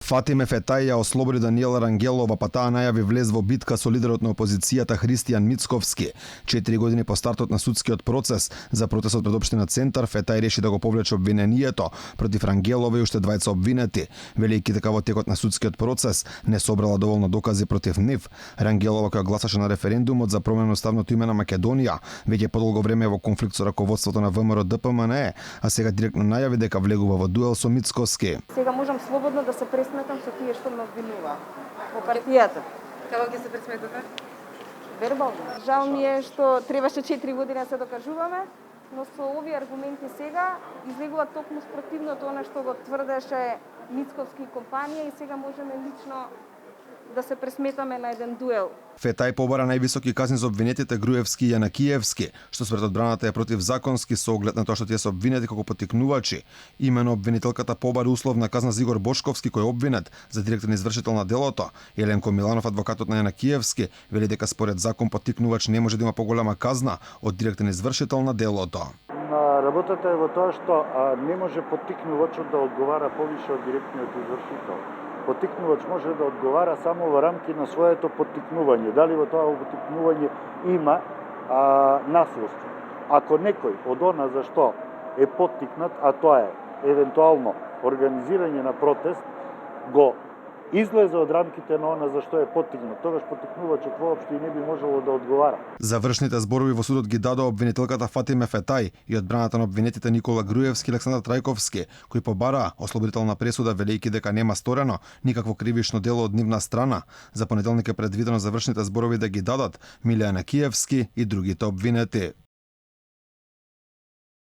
Фатиме Фетај ја ослободи Даниела Рангелова, па таа најави влез во битка со лидерот на опозицијата Христијан Мицковски. 4 години по стартот на судскиот процес за протестот пред општина Центар, Фетај реши да го повлече обвинението против Рангелова и уште двајца обвинети, велејќи дека во текот на судскиот процес не собрала доволно докази против нив. Рангелова, која гласаше на референдумот за промена на уставното име на Македонија, веќе подолго време е во конфликт со раководството на ВМРО ДПМНЕ, а сега директно најави дека влегува во дуел со Мицковски. Сега можам слободно да се пресметам со тие што ме обвинува во партијата. Како ќе се пресметате? Вербално. Жал ми е што требаше 4 години да се докажуваме, но со овие аргументи сега излегува токму спротивното она што го тврдеше Мицковски компанија и сега можеме лично да се пресметаме на еден дуел. Фетај побара највисоки казни за обвинетите Груевски и Јанакиевски, што според одбраната е противзаконски со оглед на тоа што тие се обвинети како поттикнувачи. Имено обвинителката побара условна казна за Игор Бошковски, кој е обвинет за директен извршител на делото. Еленко Миланов, адвокатот на Јанакиевски, вели дека според закон поттикнувач не може да има поголема казна од директен извршител на делото. Работата е во тоа што не може поттикнувачот да одговара повише од директниот извршител. Поттикнувач може да одговара само во рамки на своето поттикнување. Дали во тоа поттикнување има насилство. Ако некој од она за што е поттикнат, а тоа е евентуално организирање на протест, го излезе од рамките на она за што е поттикнат, тогаш поттикнувачот воопшто и не би можело да одговара. Завршните зборови во судот ги дадоа обвинителката Фатиме Фетај и одбраната на обвинетите Никола Груевски и Александар Трајковски, кои побараа ослободителна пресуда велејќи дека нема сторено никакво кривишно дело од нивна страна. За понеделник е предвидено завршните зборови да ги дадат Милјана Киевски и другите обвинети.